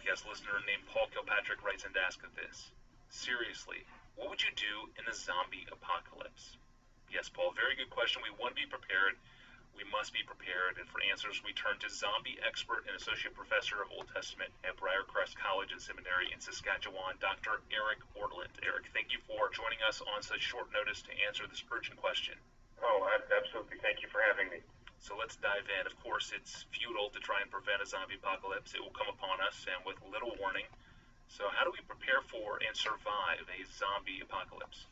podcast listener named Paul Kilpatrick writes in to ask this. Seriously, what would you do in a zombie apocalypse? Yes, Paul, very good question. We want to be prepared. We must be prepared. And for answers, we turn to zombie expert and associate professor of Old Testament at Briarcrest College and Seminary in Saskatchewan, Dr. Eric Ortland. Eric, thank you for joining us on such short notice to answer this urgent question. Oh, absolutely. Thank you for having me. So let's dive in. Of course, it's futile to try and prevent a zombie apocalypse. It will come upon us and with little warning. So how do we prepare for and survive a zombie apocalypse?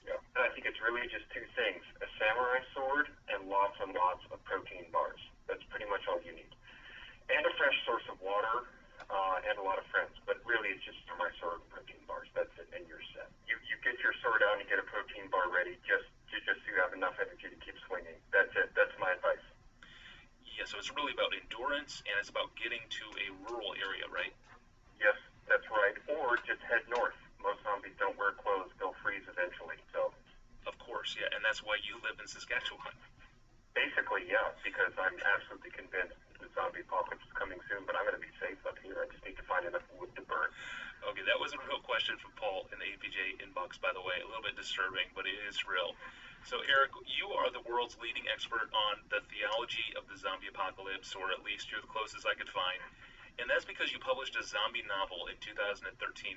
Yeah, I think it's really just two things: a samurai sword and lots of protein bars. That's pretty much all you need. And a fresh source of water and a lot of friends. But really, it's just samurai sword and protein bars. That's it, and you're set. You get your sword out and you get a protein bar ready just so you have enough energy to keep swinging. That's it. That's my advice. Yeah, so it's really about endurance, and it's about getting to a rural area, right? Yes, that's right. Or just head north. Most zombies don't wear clothes. They'll freeze eventually. So. Of course, yeah, and that's why you live in Saskatchewan. Basically, yeah, because I'm absolutely convinced the zombie apocalypse is coming soon, but I'm going to be safe up here. I just need to find enough wood to burn. Okay, that was a real question from Paul in the APJ inbox, by the way. A little bit disturbing, but it is real. So, Eric, you are the world's leading expert on the theology of the zombie apocalypse, or at least you're the closest I could find. And that's because you published a zombie novel in 2013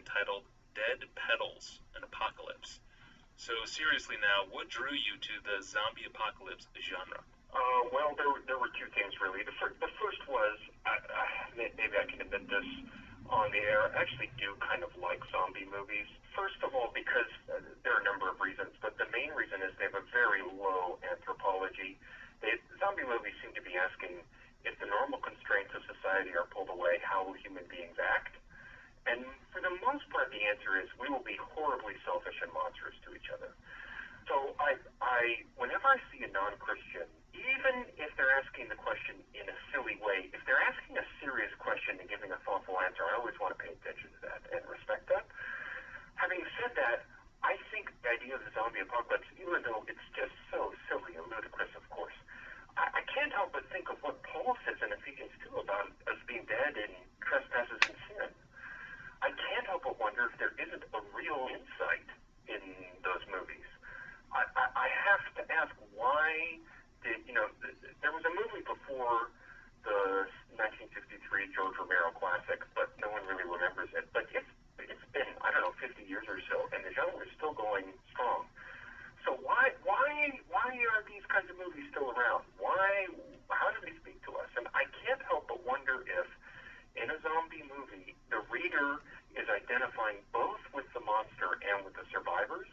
titled Dead Petals, an Apocalypse. So, seriously now, what drew you to the zombie apocalypse genre? Well, there were two things, really. The first was, maybe I can admit this on the air, I actually do kind of like zombie movies. First of all, because there are a number of reasons, but the main reason is they have a very low anthropology. Zombie movies seem to be asking, if the normal constraints of society are pulled away, how will human beings act? And for the most part, the answer is we will be horribly selfish and monstrous to each other. So whenever I see a non-Christian, even if they're asking the question in a silly way, if they're asking a serious question and giving a thoughtful answer, I always want to pay attention to that and respect that. Having said that, I think the idea of the zombie apocalypse, even though it's just so silly and ludicrous, of course, I can't help but think of what Paul says in Ephesians 2 about us being dead in trespasses and sin. I can't help but wonder if there isn't a real insight in those movies. I have to ask why there was a movie before the 1963 George Romero classic, but no one really remembers it. But it's been, 50 years or so, and the genre is still going strong. So why are these kinds of movies still around? How do they speak to us? And I can't help but wonder if in a zombie movie, the reader is identifying both with the monster and with the survivors.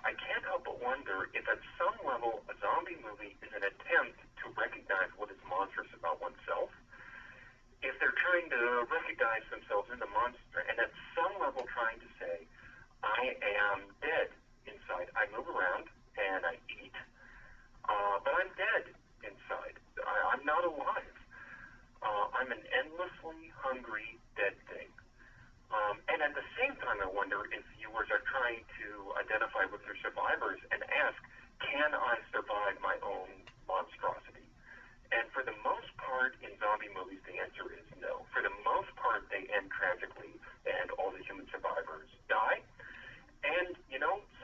I can't help but wonder if at some level a zombie movie is an attempt to recognize what is monstrous about oneself, if they're trying to recognize themselves in the monster, and at some level trying to say, I am dead inside. I move around and I eat, but I'm dead inside. I'm not alive. I'm an endlessly hungry dead thing. And at the same time, I wonder if viewers are trying to identify with their survivors and ask, can I survive my own monstrosity? And for the most part, in zombie movies, the answer is no. For the most part, they end tragically, and all the human survivors die. And,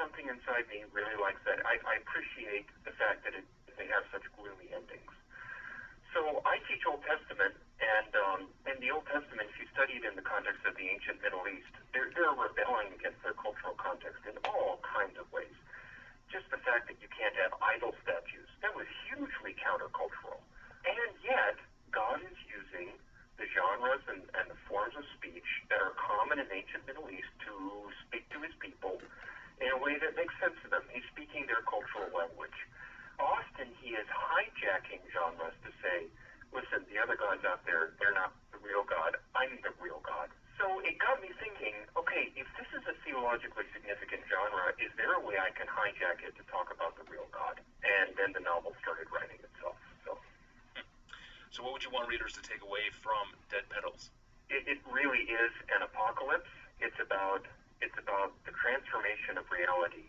something inside me really likes that. I appreciate the fact that they have such gloomy endings. So I teach Old Testament, and in the Old Testament, if you study it in the context of the ancient Middle East, they're rebelling against their cultural context in all kinds of ways. Just the fact that you can't have idol statues, that was hugely countercultural. And yet, God is using the genres and the forms of speech that are common in ancient Middle East to speak to his people in a way that makes sense to them. He's speaking their cultural language. Often he is hijacking genres to say, listen, the other gods out there, they're not the real God. I'm the real God. So it got me thinking, okay, if this is a theologically significant genre, is there a way I can hijack it to talk about the real God? And then the novel started writing itself. So what would you want readers to take away from Dead Petals? It really is an apocalypse. It's about the transformation of reality.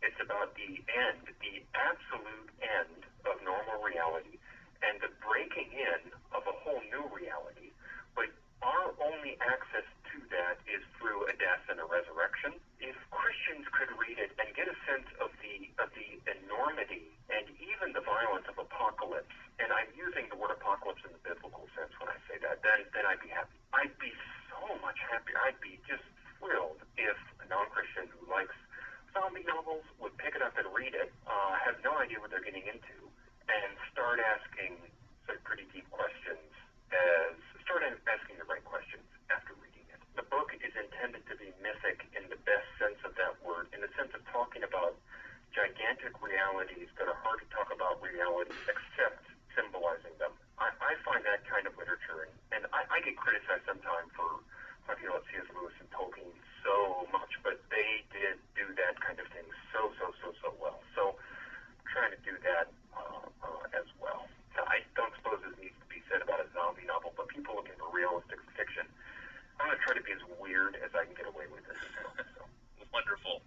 It's about the end, the absolute end of normal reality, and the breaking in of a whole new reality. But our only access into and start asking some pretty deep questions, start asking the right questions after reading it. The book is intended to be mythic in the best sense of that word, in the sense of talking about gigantic realities that are hard to talk about reality except symbolizing them. I find that kind of literature, and I get criticized sometimes for talking about C.S. Lewis and Tolkien so much, but they did do that kind of thing so well. So I'm trying to do that as well. I don't suppose this needs to be said about a zombie novel, but people looking for realistic fiction, I'm going to try to be as weird as I can get away with it. So. Wonderful.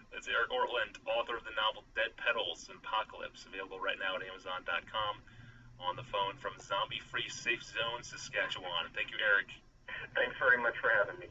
That's Eric Ortland, author of the novel Dead Petals Apocalypse, available right now at Amazon.com. On the phone from zombie-free Safe Zone, Saskatchewan. Thank you, Eric. Thanks very much for having me.